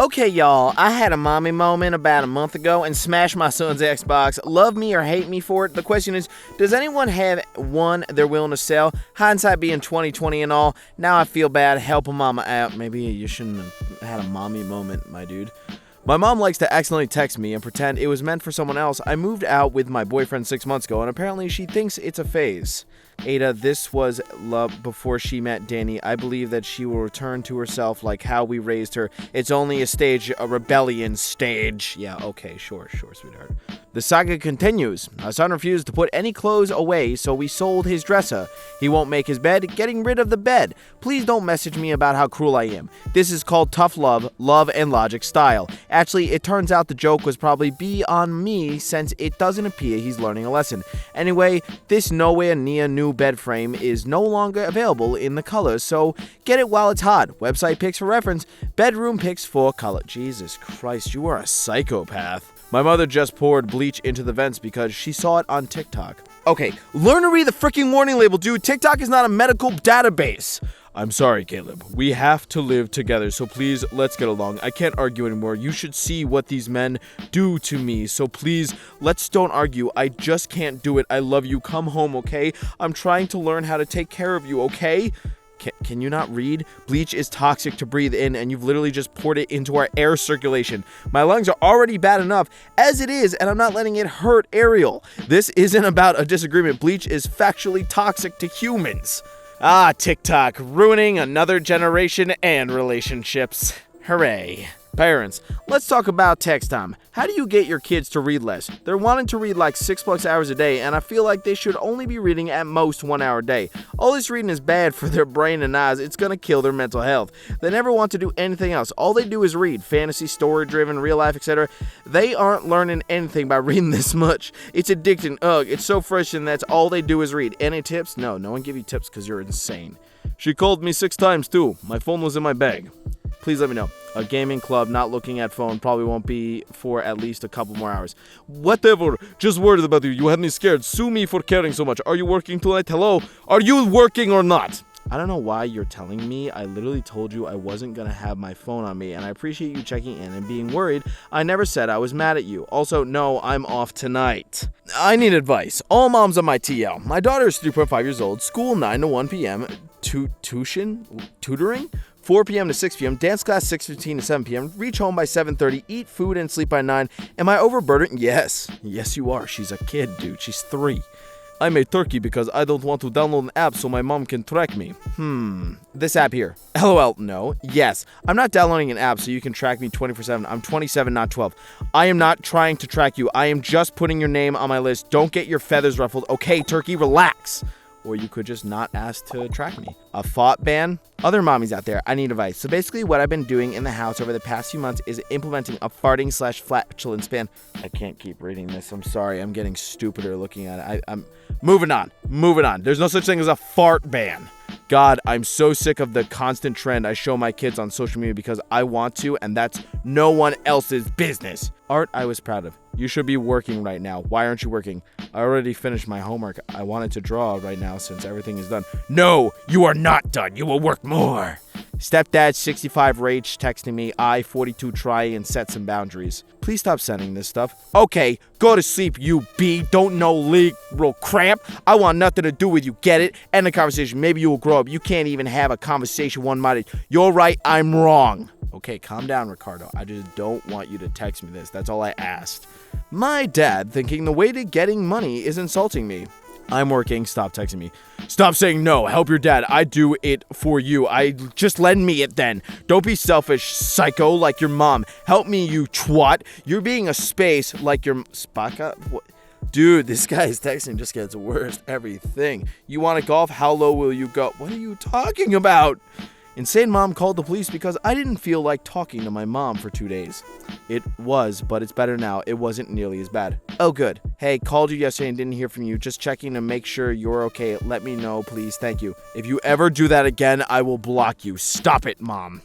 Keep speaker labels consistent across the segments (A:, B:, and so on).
A: Okay, y'all, I had a mommy moment about a month ago and smashed my son's Xbox. Love me or hate me for it. The question is, does anyone have one they're willing to sell? Hindsight being 2020 and all, now I feel bad. Help a mama out. Maybe you shouldn't have had a mommy moment, my dude. My mom likes to accidentally text me and pretend it was meant for someone else. I moved out with my boyfriend 6 months ago, and apparently she thinks it's a phase. Ada, this was love before she met Danny. I believe that she will return to herself like how we raised her. It's only a stage, a rebellion stage. Yeah, okay, sure, sweetheart. The saga continues. My son refused to put any clothes away, so we sold his dresser. He won't make his bed, getting rid of the bed. Please don't message me about how cruel I am. This is called tough love and logic style. Actually, it turns out the joke was probably be on me since it doesn't appear he's learning a lesson. Anyway, this nowhere near new bed frame is no longer available in the colors, so get it while it's hot. Website pics for reference, bedroom pics for color. Jesus Christ, you are a psychopath. My mother just poured bleach into the vents because she saw it on TikTok. Okay, learn to read the freaking warning label, dude. TikTok is not a medical database. I'm sorry, Caleb. We have to live together, so please, let's get along. I can't argue anymore. You should see what these men do to me, so please, let's don't argue. I just can't do it. I love you. Come home, okay? I'm trying to learn how to take care of you, okay? Can you not read? Bleach is toxic to breathe in, and you've literally just poured it into our air circulation. My lungs are already bad enough as it is, and I'm not letting it hurt Ariel. This isn't about a disagreement. Bleach is factually toxic to humans. Ah, TikTok, ruining another generation and relationships. Hooray. Parents, let's talk about text time. How do you get your kids to read less? They're wanting to read like 6+ hours a day, and I feel like they should only be reading at most 1 hour a day. All this reading is bad for their brain and eyes. It's gonna kill their mental health. They never want to do anything else. All they do is read. Fantasy, story-driven, real life, etc. They aren't learning anything by reading this much. It's addicting. Ugh, it's so frustrating that's all they do is read. Any tips? No one give you tips because you're insane. She called me 6 times too. My phone was in my bag. Please let me know. A gaming club, not looking at phone, probably won't be for at least a couple more hours. Whatever, just worried about you. You had me scared. Sue me for caring so much. Are you working tonight? Hello? Are you working or not? I don't know why you're telling me. I literally told you I wasn't gonna have my phone on me, and I appreciate you checking in and being worried. I never said I was mad at you. Also, no, I'm off tonight. I need advice. All moms on my TL. My daughter is 3.5 years old. School 9 to 1 p.m. Tutoring? 4 p.m. to 6 p.m., dance class 6:15 to 7 p.m., reach home by 7:30, eat food and sleep by 9. Am I overburdened? Yes, you are. She's a kid, dude. She's 3. I made turkey because I don't want to download an app so my mom can track me. This app here. LOL, no. Yes, I'm not downloading an app so you can track me 24/7. I'm 27, not 12. I am not trying to track you. I am just putting your name on my list. Don't get your feathers ruffled. Okay, turkey, relax. Or you could just not ask to track me. A thought ban? Other mommies out there, I need advice. So basically what I've been doing in the house over the past few months is implementing a farting/flatulence ban. I can't keep reading this. I'm sorry. I'm getting stupider looking at it. I'm moving on. There's no such thing as a fart ban. God, I'm so sick of the constant trend I show my kids on social media because I want to, and that's no one else's business. Art I was proud of. You should be working right now. Why aren't you working? I already finished my homework. I wanted to draw right now since everything is done. No, you are not done. You will work more. Stepdad 65 rage texting me. I 42 try and set some boundaries. Please stop sending this stuff. Okay, go to sleep, you B. Don't know real cramp. I want nothing to do with you. Get it? End the conversation. Maybe you will grow up. You can't even have a conversation one-minded. You're right. I'm wrong. Okay, calm down, Ricardo. I just don't want you to text me this. That's all I asked. My dad thinking the way to getting money is insulting me. I'm working. Stop texting me. Stop saying no. Help your dad. I do it for you. Just lend me it then. Don't be selfish, psycho, like your mom. Help me, you twat. You're being a space like your Spaka. What? Dude, this guy's texting just gets worse. Everything. You want to golf? How low will you go? What are you talking about? Insane mom called the police because I didn't feel like talking to my mom for 2 days. It was, but it's better now. It wasn't nearly as bad. Oh, good. Hey, called you yesterday and didn't hear from you. Just checking to make sure you're okay. Let me know, please. Thank you. If you ever do that again, I will block you. Stop it, Mom.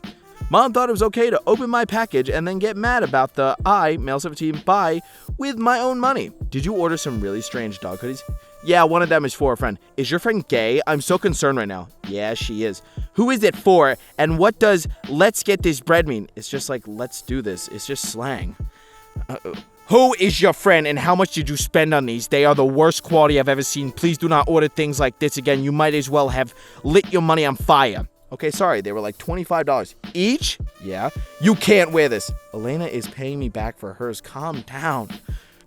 A: Mom thought it was okay to open my package and then get mad about the male 17, buy with my own money. Did you order some really strange dog hoodies? Yeah, one of them is for a friend. Is your friend gay? I'm so concerned right now. Yeah, she is. Who is it for? And what does let's get this bread mean? It's just like, let's do this. It's just slang. Who is your friend and how much did you spend on these? They are the worst quality I've ever seen. Please do not order things like this again. You might as well have lit your money on fire. Okay, sorry, they were like $25 each? Yeah. You can't wear this. Elena is paying me back for hers. Calm down.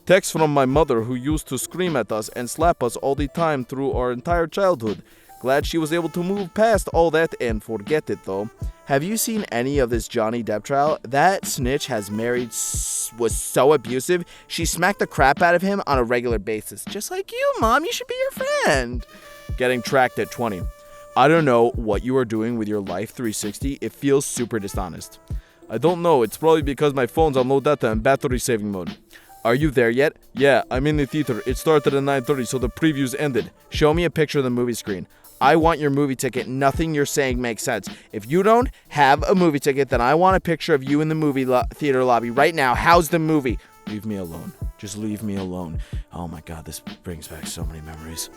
A: Text from my mother who used to scream at us and slap us all the time through our entire childhood. Glad she was able to move past all that and forget it though. Have you seen any of this Johnny Depp trial? That snitch was so abusive. She smacked the crap out of him on a regular basis. Just like you, Mom. You should be your friend. Getting tracked at 20. I don't know what you are doing with your Life 360. It feels super dishonest. I don't know. It's probably because my phone's on low data and battery saving mode. Are you there yet? Yeah, I'm in the theater. It started at 9:30, so the previews ended. Show me a picture of the movie screen. I want your movie ticket. Nothing you're saying makes sense. If you don't have a movie ticket, then I want a picture of you in the movie theater lobby right now. How's the movie? Leave me alone. Just leave me alone. Oh my God, this brings back so many memories.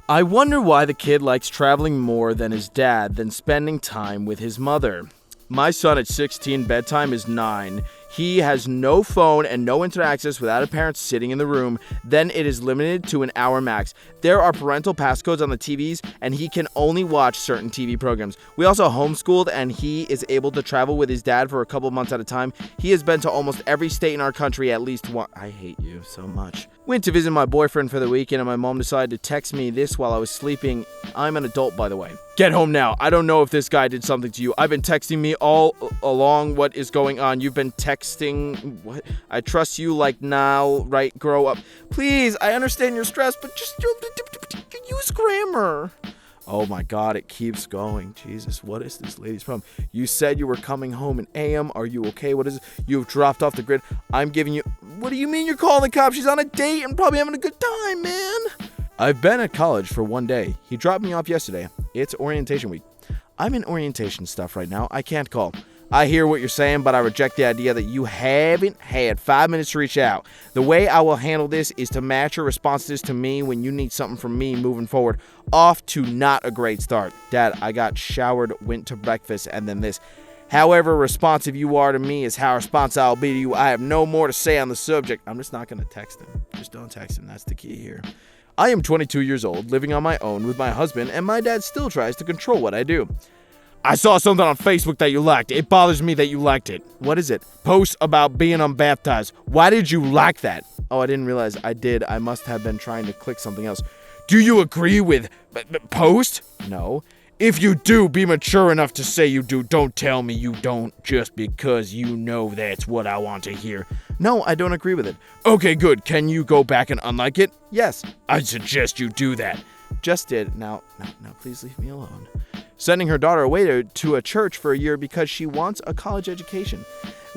A: I wonder why the kid likes traveling more than his dad than spending time with his mother. My son at 16, bedtime is 9. He has no phone and no internet access without a parent sitting in the room. Then it is limited to an hour max. There are parental passcodes on the TVs, and he can only watch certain TV programs. We also homeschooled, and he is able to travel with his dad for a couple months at a time. He has been to almost every state in our country at least once. I hate you so much. Went to visit my boyfriend for the weekend, and my mom decided to text me this while I was sleeping. I'm an adult, by the way. Get home now. I don't know if this guy did something to you. I've been texting me all along what is going on. You've been texting. What? I trust you like now, right? Grow up. Please, I understand your stress, but just use grammar. Oh my God, it keeps going. Jesus, what is this lady's problem? You said you were coming home in AM. Are you okay? What is it? You've dropped off the grid. I'm giving you... What do you mean you're calling the cops? She's on a date and probably having a good time, man. I've been at college for one day. He dropped me off yesterday. It's orientation week. I'm in orientation stuff right now. I can't call. I hear what you're saying, but I reject the idea that you haven't had 5 minutes to reach out. The way I will handle this is to match your responses to me when you need something from me moving forward. Off to not a great start. Dad, I got showered, went to breakfast, and then this. However responsive you are to me is how responsive I'll be to you. I have no more to say on the subject. I'm just not going to text him. Just don't text him. That's the key here. I am 22 years old, living on my own with my husband, and my dad still tries to control what I do. I saw something on Facebook that you liked. It bothers me that you liked it. What is it? Post about being unbaptized. Why did you like that? Oh, I didn't realize I did. I must have been trying to click something else. Do you agree with post? No. If you do, be mature enough to say you do. Don't tell me you don't just because you know that's what I want to hear. No, I don't agree with it. Okay, good. Can you go back and unlike it? Yes. I suggest you do that. Just did. Now, please leave me alone. Sending her daughter away to a church for a year because she wants a college education.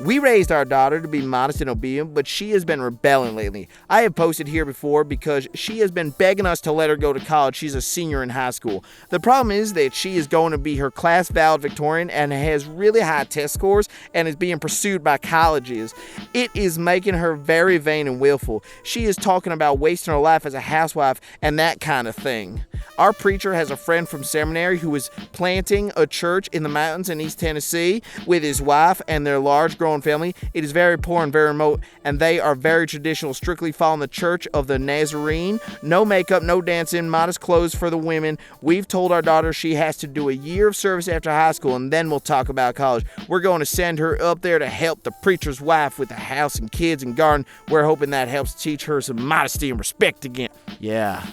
A: We raised our daughter to be modest and obedient, but she has been rebelling lately. I have posted here before because she has been begging us to let her go to college. She's a senior in high school. The problem is that she is going to be her class valedictorian and has really high test scores and is being pursued by colleges. It is making her very vain and willful. She is talking about wasting her life as a housewife and that kind of thing. Our preacher has a friend from seminary who is planting a church in the mountains in East Tennessee with his wife and their large growing family. It is very poor and very remote, and they are very traditional, strictly following the Church of the Nazarene. No makeup, no dancing, modest clothes for the women. We've told our daughter she has to do a year of service after high school, and then we'll talk about college. We're going to send her up there to help the preacher's wife with the house and kids and garden. We're hoping that helps teach her some modesty and respect again. Yeah,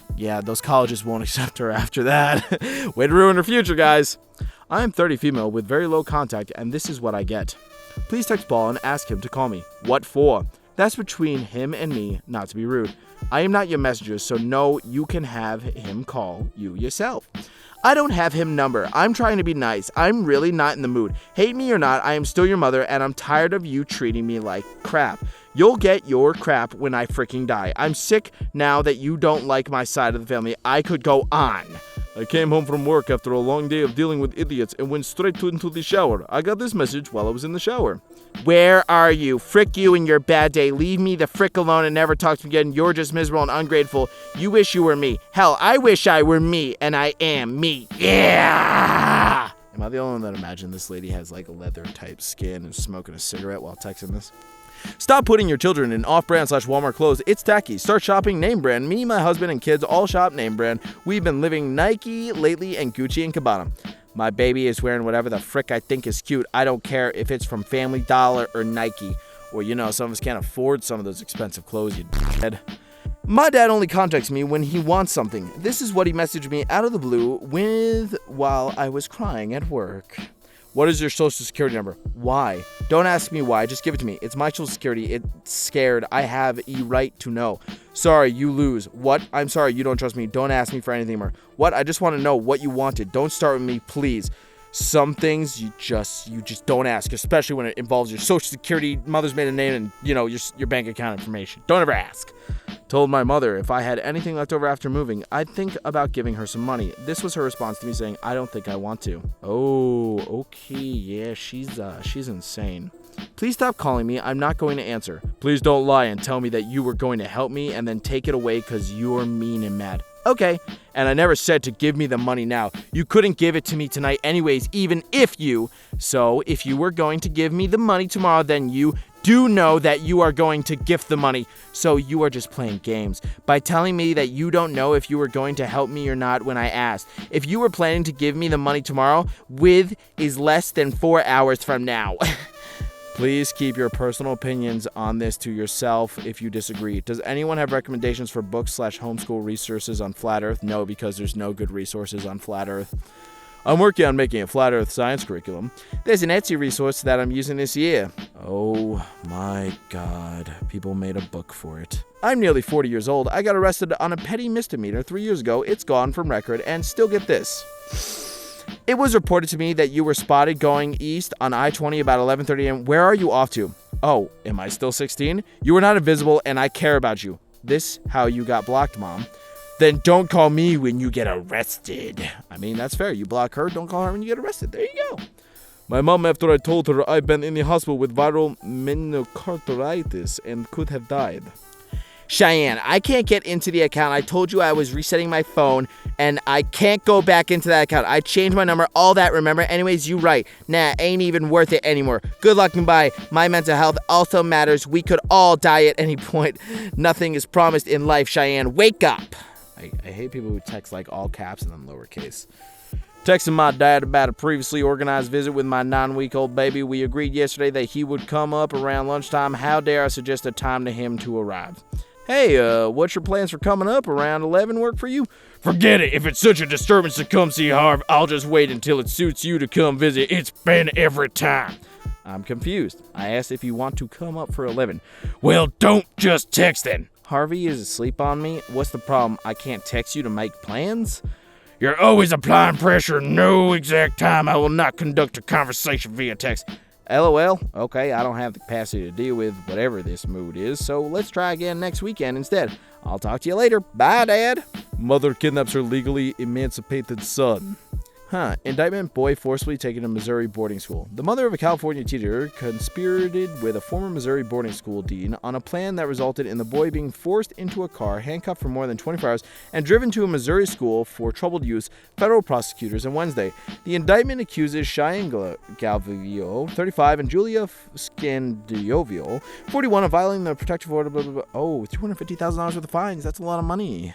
A: those colleges won't accept her after that. Way to ruin her future, guys. I am 30 female with very low contact, and this is what I get. Please text Paul and ask him to call me. What for? That's between him and me, not to be rude. I am not your messenger, so no, you can have him call you yourself. I don't have him number. I'm trying to be nice. I'm really not in the mood. Hate me or not, I am still your mother, and I'm tired of you treating me like crap. You'll get your crap when I freaking die. I'm sick now that you don't like my side of the family. I could go on.
B: I came home from work after a long day of dealing with idiots and went straight into the shower. I got this message while I was in the shower.
A: Where are you? Frick you and your bad day. Leave me the frick alone and never talk to me again. You're just miserable and ungrateful. You wish you were me. Hell, I wish I were me, and I am me. Yeah! Am I the only one that imagined this lady has like a leather-type skin and smoking a cigarette while texting this?
B: Stop putting your children in off-brand / Walmart clothes. It's tacky. Start shopping name brand. Me, my husband, and kids all shop name brand. We've been living Nike lately and Gucci and Cabana.
A: My baby is wearing whatever the frick I think is cute. I don't care if it's from Family Dollar or Nike.
B: Or, some of us can't afford some of those expensive clothes, you d***head.
A: My dad only contacts me when he wants something. This is what he messaged me out of the blue while I was crying at work.
B: What is your social security number?
A: Why? Don't ask me why. Just give it to me. It's my social security. It's scared. I have a right to know.
B: Sorry, you lose.
A: What? I'm sorry. You don't trust me. Don't ask me for anything more. What? I just want to know what you wanted. Don't start with me, please. Some things you just don't ask, especially when it involves your social security, mother's maiden name, and your bank account information. Don't ever ask.
B: Told my mother if I had anything left over after moving, I'd think about giving her some money. This was her response to me saying, I don't think I want to.
A: Oh, okay, yeah, she's insane.
B: Please stop calling me. I'm not going to answer. Please don't lie and tell me that you were going to help me and then take it away because you're mean and mad.
A: Okay, and I never said to give me the money now. You couldn't give it to me tonight anyways, even if you. So if you were going to give me the money tomorrow, then you do know that you are going to gift the money. So you are just playing games by telling me that you don't know if you were going to help me or not when I asked. If you were planning to give me the money tomorrow, is less than 4 hours from now.
B: Please keep your personal opinions on this to yourself if you disagree. Does anyone have recommendations for books / homeschool resources on Flat Earth? No, because there's no good resources on Flat Earth. I'm working on making a Flat Earth science curriculum.
A: There's an Etsy resource that I'm using this year.
B: Oh my God, people made a book for it.
A: I'm nearly 40 years old. I got arrested on a petty misdemeanor 3 years ago. It's gone from record, and still get this. It was reported to me that you were spotted going east on I-20 about 11:30 a.m. Where are you off to? Oh, am I still 16? You were not invisible, and I care about you. This how you got blocked, Mom. Then don't call me when you get arrested.
B: I mean, that's fair. You block her, don't call her when you get arrested. There you go.
A: My mom, after I told her I've been in the hospital with viral myocarditis and could have died. Cheyenne, I can't get into the account. I told you I was resetting my phone, and I can't go back into that account. I changed my number, all that, remember? Anyways, you right. Nah, ain't even worth it anymore. Good luck and bye. My mental health also matters. We could all die at any point. Nothing is promised in life, Cheyenne. Wake up.
B: I hate people who text like all caps and then lowercase. Texting my dad about a previously organized visit with my 9-week-old baby. We agreed yesterday that he would come up around lunchtime. How dare I suggest a time to him to arrive?
A: Hey, what's your plans for coming up? Around 11 work for you?
B: Forget it. If it's such a disturbance to come see Harv, I'll just wait until it suits you to come visit. It's been every time.
A: I'm confused. I asked if you want to come up for 11.
B: Well, don't just text then.
A: Harvey is asleep on me. What's the problem? I can't text you to make plans?
B: You're always applying pressure. No exact time. I will not conduct a conversation via text.
A: LOL. Okay, I don't have the capacity to deal with whatever this mood is, so let's try again next weekend instead. I'll talk to you later. Bye, Dad.
B: Mother kidnaps her legally emancipated son.
A: Indictment: boy forcibly taken to Missouri boarding school. The mother of a California teacher conspirated with a former Missouri boarding school dean on a plan that resulted in the boy being forced into a car, handcuffed for more than 24 hours, and driven to a Missouri school for troubled youth. Federal prosecutors on Wednesday. The indictment accuses Cheyenne Galvio, 35, and Julia Scandiovio, 41, of violating the protective order. Oh, $250,000 worth of fines. That's a lot of money.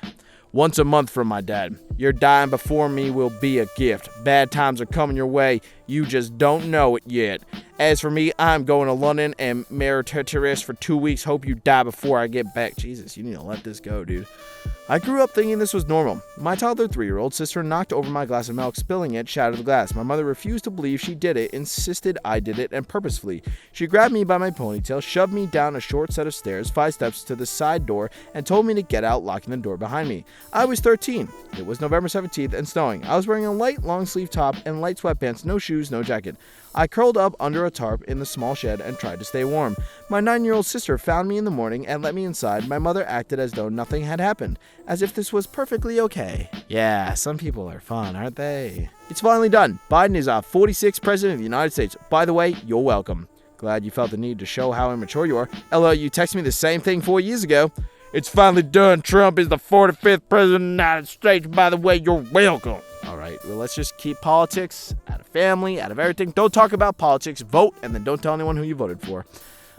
B: Once a month from my dad.
A: Your dying before me will be a gift. Bad times are coming your way. You just don't know it yet. As for me, I'm going to London and Mauritius for 2 weeks. Hope you die before I get back. Jesus, you need to let this go, dude. I grew up thinking this was normal. My toddler 3-year-old sister knocked over my glass of milk, spilling it, shattered the glass. My mother refused to believe she did it, insisted I did it, and purposefully. She grabbed me by my ponytail, shoved me down a short set of stairs, 5 steps to the side door, and told me to get out, locking the door behind me. I was 13. It was November 17th and snowing. I was wearing a light long-sleeve top and light sweatpants, no shoes,
B: shoes, no jacket. I curled up under a tarp in the small shed and tried to stay warm. My 9-year-old sister found me in the morning and let me inside. My mother acted as though nothing had happened, as if this was perfectly okay. Yeah, some people are fun, aren't they? It's finally done. Biden is our 46th president of the United States. By the way, you're welcome. Glad you felt the need to show how immature you are. Ella, you texted me the same thing 4 years ago. It's finally done. Trump is the 45th president of the United States. By the way, you're welcome. All right, well, let's just keep politics out of family, out of everything. Don't talk about politics. Vote, and then don't tell anyone who you voted for.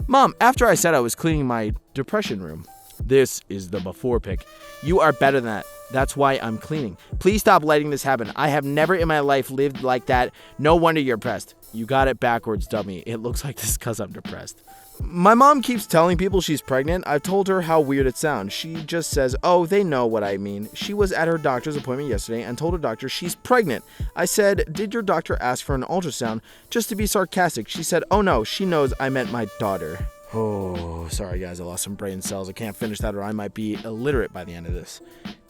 B: Mom, after I said I was cleaning my depression room, this is the before pic. You are better than that. That's why I'm cleaning. Please stop letting this happen. I have never in my life lived like that. No wonder you're depressed. You got it backwards, dummy. It looks like this is because I'm depressed. My mom keeps telling people she's pregnant. I've told her how weird it sounds. She just says, oh, they know what I mean. She was at her doctor's appointment yesterday and told her doctor she's pregnant. I said, did your doctor ask for an ultrasound? Just to be sarcastic. She said, oh no, she knows I meant my daughter. Oh, sorry guys, I lost some brain cells. I can't finish that or I might be illiterate by the end of this.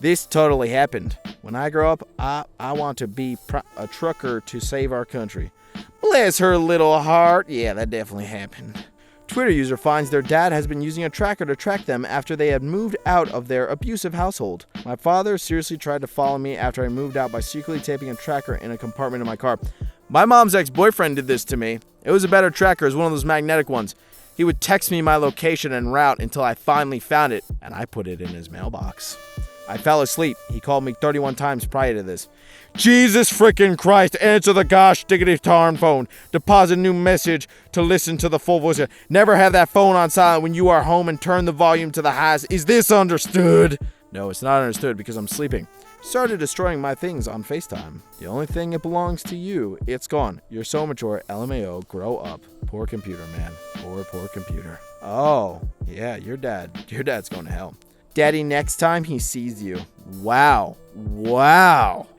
B: This totally happened. When I grow up, I want to be a trucker to save our country. Bless her little heart. Yeah, that definitely happened. Twitter user finds their dad has been using a tracker to track them after they had moved out of their abusive household. My father seriously tried to follow me after I moved out by secretly taping a tracker in a compartment of my car. My mom's ex-boyfriend did this to me. It was a better tracker, it was one of those magnetic ones. He would text me my location and route until I finally found it, and I put it in his mailbox. I fell asleep. He called me 31 times prior to this. Jesus frickin' Christ, answer the gosh diggity darn phone. Deposit new message to listen to the full voice. Never have that phone on silent when you are home and turn the volume to the highest. Is this understood? No, it's not understood because I'm sleeping. Started destroying my things on FaceTime. The only thing it belongs to you, it's gone. You're so mature. LMAO, grow up. Poor computer, man. Poor computer. Oh, yeah, your dad's going to hell. Daddy, next time he sees you. Wow.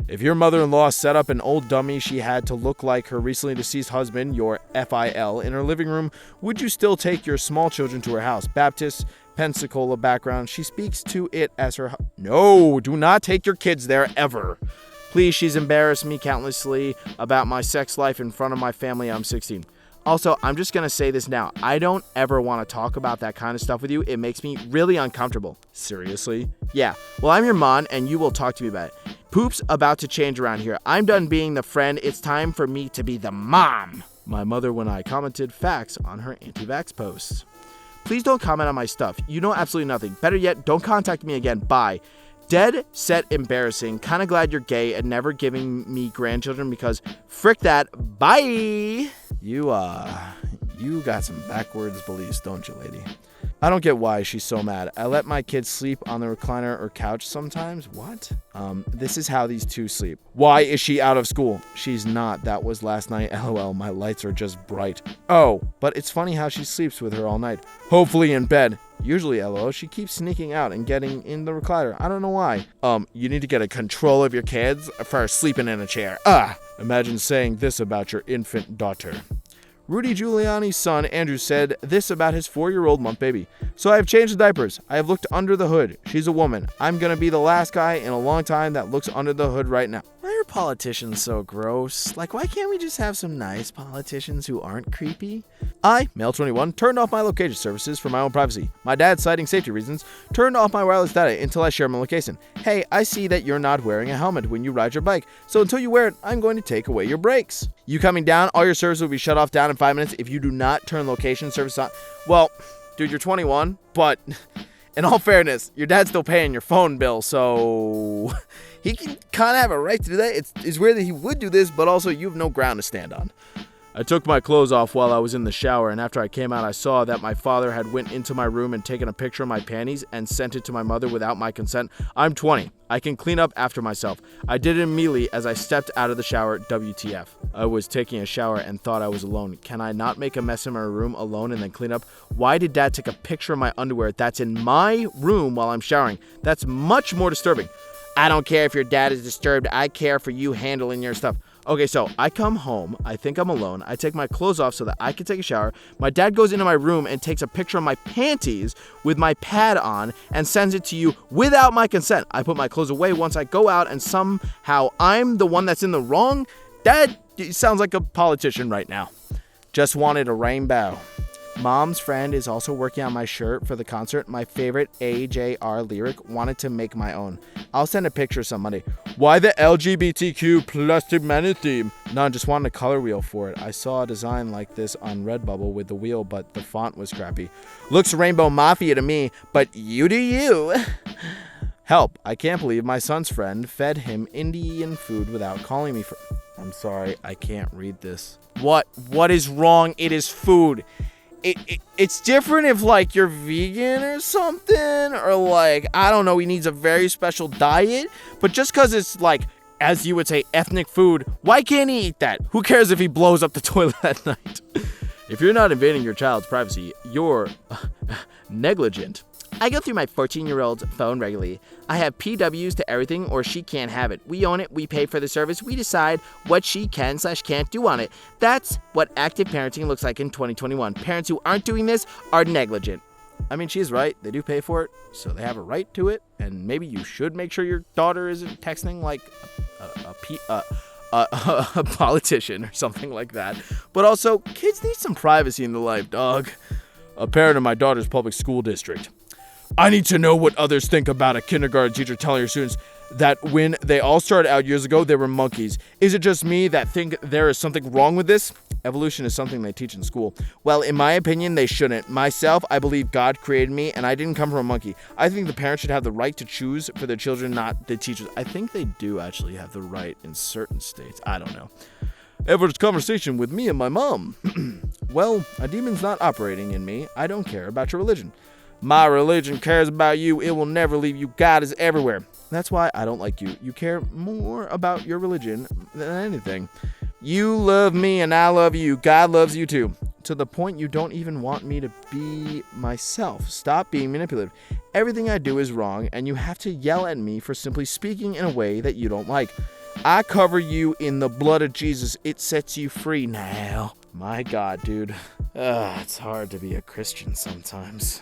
B: If your mother-in-law set up an old dummy she had to look like her recently deceased husband, your FIL, in her living room, would you still take your small children to her house? Baptist, Pensacola background. She speaks to it as her... No, do not take your kids there ever. Please, she's embarrassed me countlessly about my sex life in front of my family. I'm 16. Also, I'm just going to say this now. I don't ever want to talk about that kind of stuff with you. It makes me really uncomfortable. Seriously? Yeah. Well, I'm your mom, and you will talk to me about it. Poop's about to change around here. I'm done being the friend. It's time for me to be the mom. My mother when I commented facts on her anti-vax posts. Please don't comment on my stuff. You know absolutely nothing. Better yet, don't contact me again. Bye. Dead set embarrassing. Kind of glad you're gay and never giving me grandchildren because frick that. Bye. You got some backwards beliefs, don't you, lady? I don't get why she's so mad. I let my kids sleep on the recliner or couch sometimes. What? This is how these two sleep. Why is she out of school? She's not. That was last night. LOL, my lights are just bright. Oh, but it's funny how she sleeps with her all night. Hopefully in bed. Usually, LOL, she keeps sneaking out and getting in the recliner. I don't know why. You need to get a control of your kids for sleeping in a chair. Imagine saying this about your infant daughter. Rudy Giuliani's son, Andrew, said this about his 4-year-old month baby. So I have changed the diapers. I have looked under the hood. She's a woman. I'm going to be the last guy in a long time that looks under the hood right now. Why are politicians so gross? Like, why can't we just have some nice politicians who aren't creepy? I, male 21, turned off my location services for my own privacy. My dad, citing safety reasons, turned off my wireless data until I share my location. Hey, I see that you're not wearing a helmet when you ride your bike, so until you wear it, I'm going to take away your brakes. You coming down, all your services will be shut off down in 5 minutes if you do not turn location service on. Well, dude, you're 21, but in all fairness, your dad's still paying your phone bill, so he can kind of have a right to do that. It's weird that he would do this, but also you have no ground to stand on. I took my clothes off while I was in the shower, and after I came out, I saw that my father had went into my room and taken a picture of my panties and sent it to my mother without my consent. I'm 20. I can clean up after myself. I did it immediately as I stepped out of the shower. WTF. I was taking a shower and thought I was alone. Can I not make a mess in my room alone and then clean up? Why did Dad take a picture of my underwear that's in my room while I'm showering? That's much more disturbing. I don't care if your dad is disturbed. I care for you handling your stuff. Okay, so I come home, I think I'm alone, I take my clothes off so that I can take a shower. My dad goes into my room and takes a picture of my panties with my pad on and sends it to you without my consent. I put my clothes away once I go out and somehow I'm the one that's in the wrong. Dad, He sounds like a politician right now. Just wanted a rainbow. Mom's friend is also working on my shirt for the concert. My favorite AJR lyric, wanted to make my own. I'll send a picture somebody. Why the LGBTQ plus humanity theme? No, just wanted a color wheel for it. I saw a design like this on Redbubble with the wheel, but the font was crappy. Looks Rainbow Mafia to me, but you do you. Help, I can't believe my son's friend fed him Indian food without calling me for... I'm sorry, I can't read this.
A: What is wrong? It is food. It's different if, like, you're vegan or something, or, like, I don't know, he needs a very special diet, but just because it's, like, as you would say, ethnic food, why can't he eat that? Who cares if he blows up the toilet at night?
B: If you're not invading your child's privacy, you're negligent.
A: I go through my 14-year-old's phone regularly. I have PWs to everything, or she can't have it. We own it, we pay for the service, we decide what she can/can't do on it. That's what active parenting looks like in 2021. Parents who aren't doing this are negligent.
B: I mean, she's right. They do pay for it, so they have a right to it, and maybe you should make sure your daughter isn't texting like a politician or something like that. But also, kids need some privacy in their life, dog. A parent in my daughter's public school district. I need to know what others think about a kindergarten teacher telling her students that when they all started out years ago, they were monkeys. Is it just me that think there is something wrong with this? Evolution is something they teach in school. Well, in my opinion, they shouldn't. Myself, I believe God created me, and I didn't come from a monkey. I think the parents should have the right to choose for their children, not the teachers. I think they do actually have the right in certain states. I don't know. Average conversation with me and my mom. Well, a demon's not operating in me. I don't care about your religion. My religion cares about you. It will never leave you. God is everywhere. That's why I don't like you. You care more about your religion than anything. You love me and I love you. God loves you too. To the point you don't even want me to be myself. Stop being manipulative. Everything I do is wrong, and you have to yell at me for simply speaking in a way that you don't like. I cover you in the blood of Jesus. It sets you free now. My God, dude. It's hard to be a Christian sometimes.